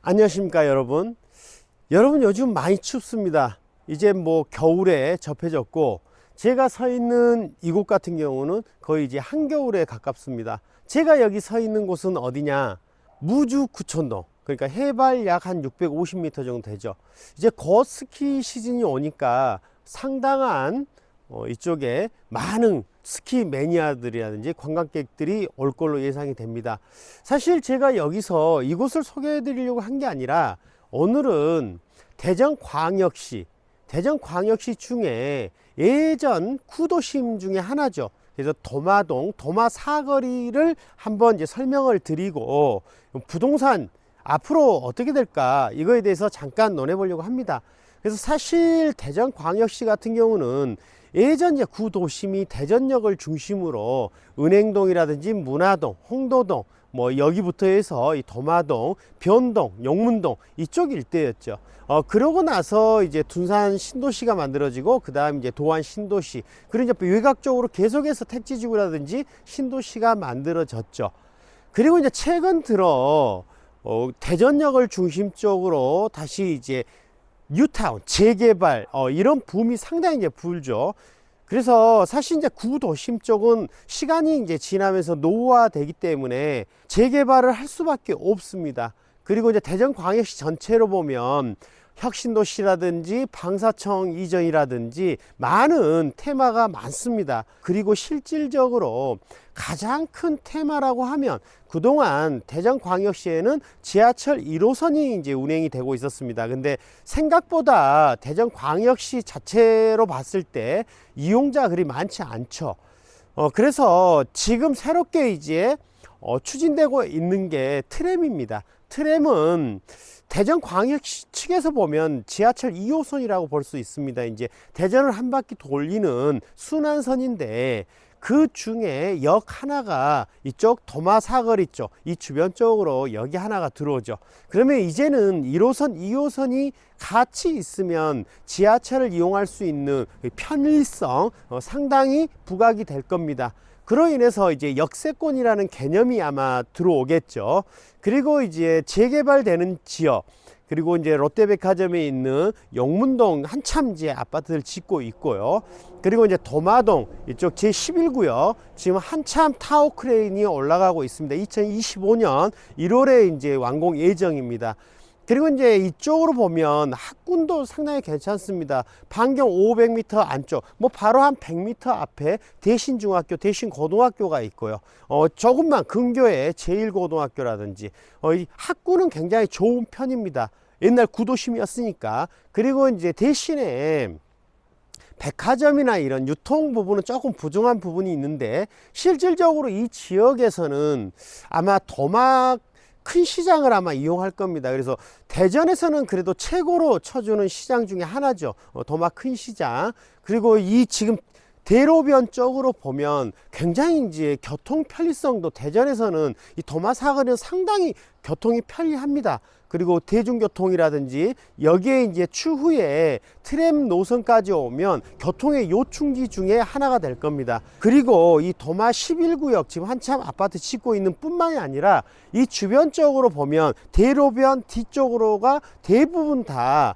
안녕하십니까 여러분. 요즘 많이 춥습니다. 이제 뭐 겨울에 접해졌고, 제가 서 있는 이곳 같은 경우는 거의 이제 한겨울에 가깝습니다. 제가 여기 서 있는 곳은 어디냐, 무주 구촌동, 그러니까 해발 약 한 650m 정도 되죠. 이제 곧 스키 시즌이 오니까 상당한 이쪽에 많은 스키 매니아들이라든지 관광객들이 올 걸로 예상이 됩니다. 사실 제가 여기서 이곳을 소개해 드리려고 한 게 아니라, 오늘은 대전광역시 중에 예전 구도심 중에 하나죠. 그래서 도마동, 도마사거리를 한번 이제 설명을 드리고, 부동산 앞으로 어떻게 될까, 이거에 대해서 잠깐 논해 보려고 합니다. 그래서 사실 대전광역시 같은 경우는 예전 이제 구도심이 대전역을 중심으로 은행동이라든지 문화동, 홍도동, 뭐 여기부터 해서 이 도마동, 변동, 용문동 이쪽 일대였죠. 그러고 나서 이제 둔산 신도시가 만들어지고, 그 다음 이제 도안 신도시, 그리고 이제 외곽적으로 계속해서 택지지구라든지 신도시가 만들어졌죠. 그리고 이제 최근 들어 대전역을 중심적으로 다시 이제 뉴타운 재개발, 이런 붐이 상당히 이제 불죠. 그래서 사실 이제 구도심 쪽은 시간이 이제 지나면서 노후화되기 때문에 재개발을 할 수밖에 없습니다. 그리고 이제 대전광역시 전체로 보면 혁신도시라든지 방사청 이전이라든지 많은 테마가 많습니다. 그리고 실질적으로 가장 큰 테마라고 하면, 그동안 대전광역시에는 지하철 1호선이 이제 운행이 되고 있었습니다. 근데 생각보다 대전광역시 자체로 봤을 때 이용자 그리 많지 않죠. 그래서 지금 새롭게 이제 추진되고 있는 게 트램입니다. 트램은 대전광역시 측에서 보면 지하철 2호선이라고 볼 수 있습니다. 이제 대전을 한 바퀴 돌리는 순환선인데, 그 중에 역 하나가 이쪽 도마사거리 쪽, 이 주변 쪽으로 역이 하나가 들어오죠. 그러면 이제는 1호선, 2호선이 같이 있으면 지하철을 이용할 수 있는 편의성 상당히 부각이 될 겁니다. 그로 인해서 이제 역세권이라는 개념이 아마 들어오겠죠. 그리고 이제 재개발되는 지역, 그리고 이제 롯데백화점에 있는 용문동 한참 이제 아파트를 짓고 있고요. 그리고 이제 도마동 이쪽 제11구역 지금 한참 타워 크레인이 올라가고 있습니다. 2025년 1월에 이제 완공 예정입니다. 그리고 이제 이쪽으로 보면 학군도 상당히 괜찮습니다. 반경 500m 안쪽, 뭐 바로 한 100m 앞에 대신중학교, 대신고등학교가 있고요. 조금만 근교에 제1고등학교라든지, 이 학군은 굉장히 좋은 편입니다. 옛날 구도심이었으니까. 그리고 이제 대신에 백화점이나 이런 유통 부분은 조금 부족한 부분이 있는데, 실질적으로 이 지역에서는 아마 큰 시장을 아마 이용할 겁니다. 그래서 대전에서는 그래도 최고로 쳐주는 시장 중에 하나죠. 도마 큰 시장. 그리고 이 지금 대로변 쪽으로 보면 굉장히 이제 교통 편리성도, 대전에서는 이 도마 사거리는 상당히 교통이 편리합니다. 그리고 대중교통이라든지 여기에 이제 추후에 트램 노선까지 오면 교통의 요충지 중에 하나가 될 겁니다. 그리고 이 도마 11구역 지금 한참 아파트 짓고 있는 뿐만이 아니라, 이 주변 쪽으로 보면 대로변 뒤쪽으로가 대부분 다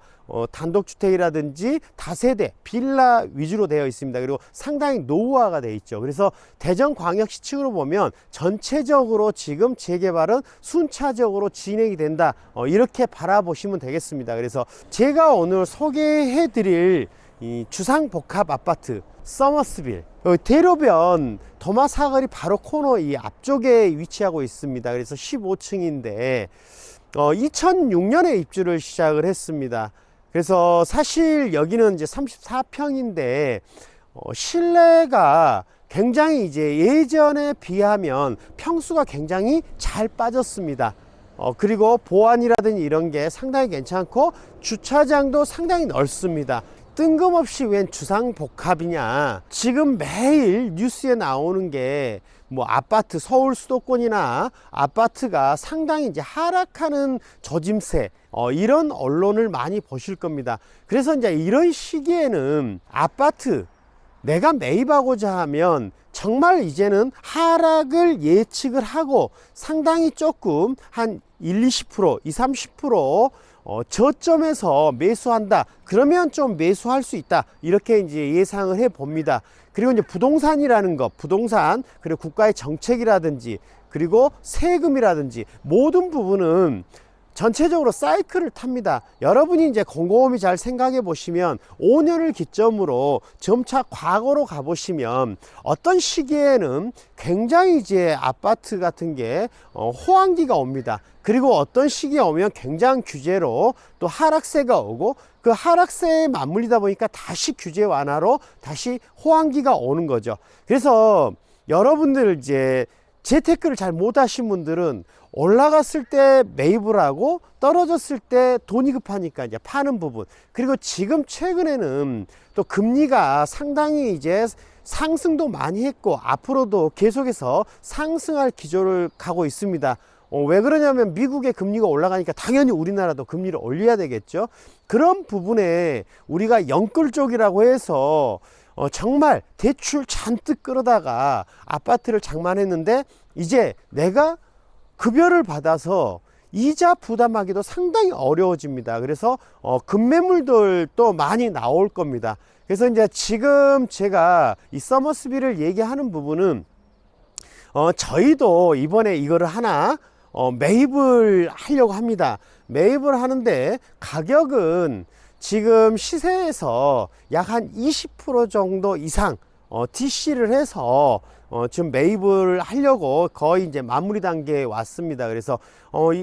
단독주택이라든지 다세대 빌라 위주로 되어 있습니다. 그리고 상당히 노후화가 되어 있죠. 그래서 대전광역시 측으로 보면 전체적으로 지금 재개발은 순차적으로 진행이 된다, 이렇게 바라보시면 되겠습니다. 그래서 제가 오늘 소개해 드릴 이 주상복합 아파트 서머스빌, 대로변 도마사거리 바로 코너 이 앞쪽에 위치하고 있습니다. 그래서 15층인데 2006년에 입주를 시작을 했습니다. 그래서 사실 여기는 이제 34평인데 실내가 굉장히 이제 예전에 비하면 평수가 굉장히 잘 빠졌습니다. 그리고 보안이라든지 이런 게 상당히 괜찮고, 주차장도 상당히 넓습니다. 뜬금없이 웬 주상복합이냐, 지금 매일 뉴스에 나오는 게 뭐 아파트, 서울 수도권이나 아파트가 상당히 이제 하락하는 조짐세, 이런 언론을 많이 보실 겁니다. 그래서 이제 이런 시기에는 아파트 내가 매입하고자 하면 정말 이제는 하락을 예측을 하고 상당히 조금 한 20%, 30% 저점에서 매수한다. 그러면 좀 매수할 수 있다. 이렇게 이제 예상을 해 봅니다. 그리고 이제 부동산이라는 것, 부동산, 그리고 국가의 정책이라든지, 그리고 세금이라든지 모든 부분은 전체적으로 사이클을 탑니다. 여러분이 이제 곰곰이 잘 생각해 보시면 5년을 기점으로 점차 과거로 가보시면 어떤 시기에는 굉장히 이제 아파트 같은 게 호황기가 옵니다. 그리고 어떤 시기에 오면 굉장히 규제로 또 하락세가 오고 그 하락세에 맞물리다 보니까 다시 규제 완화로 다시 호황기가 오는 거죠. 그래서 여러분들 이제 재테크를 잘 못하신 분들은 올라갔을 때 매입을 하고 떨어졌을 때 돈이 급하니까 이제 파는 부분, 그리고 지금 최근에는 또 금리가 상당히 이제 상승도 많이 했고 앞으로도 계속해서 상승할 기조를 가고 있습니다. 왜 그러냐면 미국의 금리가 올라가니까 당연히 우리나라도 금리를 올려야 되겠죠. 그런 부분에 우리가 영끌 쪽이라고 해서 정말 대출 잔뜩 끌어다가 아파트를 장만했는데 이제 내가 급여를 받아서 이자 부담하기도 상당히 어려워집니다. 그래서 급매물들도 많이 나올 겁니다. 그래서 이제 지금 제가 이 서머스빌을 얘기하는 부분은 저희도 이번에 이거를 하나 매입을 하려고 합니다. 매입을 하는데 가격은 지금 시세에서 약 한 20% 정도 이상 TC를 해서 지금 매입을 하려고 거의 이제 마무리 단계에 왔습니다. 그래서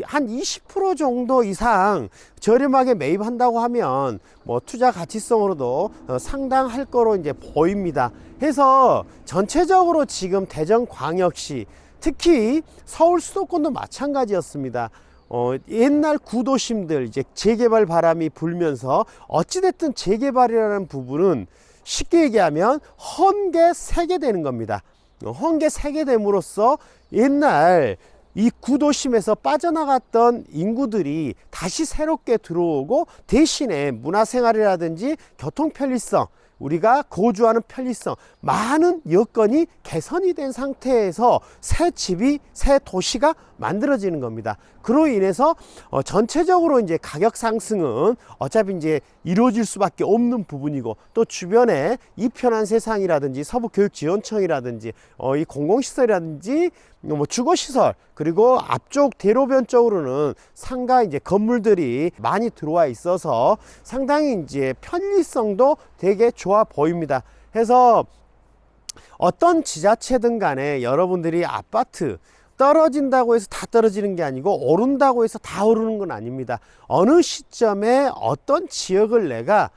한 20% 정도 이상 저렴하게 매입한다고 하면 뭐 투자 가치성으로도 상당할 거로 이제 보입니다. 해서 전체적으로 지금 대전광역시 특히 서울 수도권도 마찬가지였습니다. 옛날 구도심들 이제 재개발 바람이 불면서 어찌됐든 재개발이라는 부분은 쉽게 얘기하면 헌게 새게 되는 겁니다. 헌게 새게 됨으로써 옛날 이 구도심에서 빠져나갔던 인구들이 다시 새롭게 들어오고 대신에 문화생활이라든지 교통 편리성, 우리가 거주하는 편리성, 많은 여건이 개선이 된 상태에서 새 집이, 새 도시가 만들어지는 겁니다. 그로 인해서 전체적으로 이제 가격 상승은 어차피 이제 이루어질 수밖에 없는 부분이고, 또 주변에 이편한 세상이라든지 서부교육지원청이라든지 이 공공시설이라든지 뭐 주거시설, 그리고 앞쪽 대로변 쪽으로는 상가 이제 건물들이 많이 들어와 있어서 상당히 이제 편리성도 되게 좋아 보입니다. 해서 어떤 지자체든 간에 여러분들이 아파트 떨어진다고 해서 다 떨어지는 게 아니고 오른다고 해서 다 오르는 건 아닙니다. 어느 시점에 어떤 지역을 내가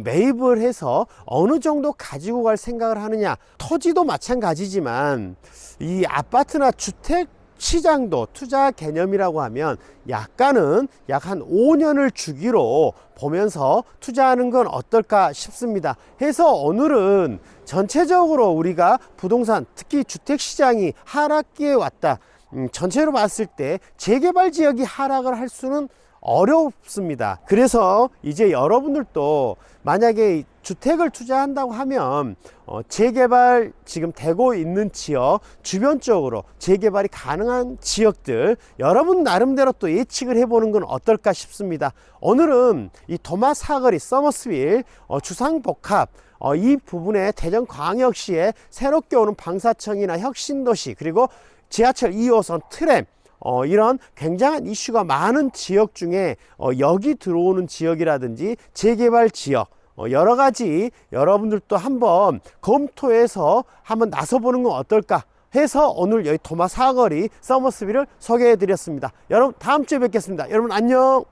매입을 해서 어느 정도 가지고 갈 생각을 하느냐. 토지도 마찬가지지만 이 아파트나 주택 시장도 투자 개념이라고 하면 약간은 약 한 5년을 주기로 보면서 투자하는 건 어떨까 싶습니다. 해서 오늘은 전체적으로 우리가 부동산, 특히 주택 시장이 하락기에 왔다. 전체로 봤을 때 재개발 지역이 하락을 할 수는 어렵습니다. 그래서 이제 여러분들도 만약에 주택을 투자한다고 하면 재개발 지금 되고 있는 지역 주변 쪽으로 재개발이 가능한 지역들 여러분 나름대로 또 예측을 해보는 건 어떨까 싶습니다. 오늘은 이 도마 사거리 서머스빌 주상복합 이 부분에 대전광역시에 새롭게 오는 방사청이나 혁신도시, 그리고 지하철 2호선 트램 이런 굉장한 이슈가 많은 지역 중에 여기 들어오는 지역이라든지 재개발 지역 여러 가지 여러분들도 한번 검토해서 한번 나서보는 건 어떨까 해서 오늘 여기 도마 사거리 서머스빌을 소개해 드렸습니다. 여러분 다음 주에 뵙겠습니다. 여러분 안녕.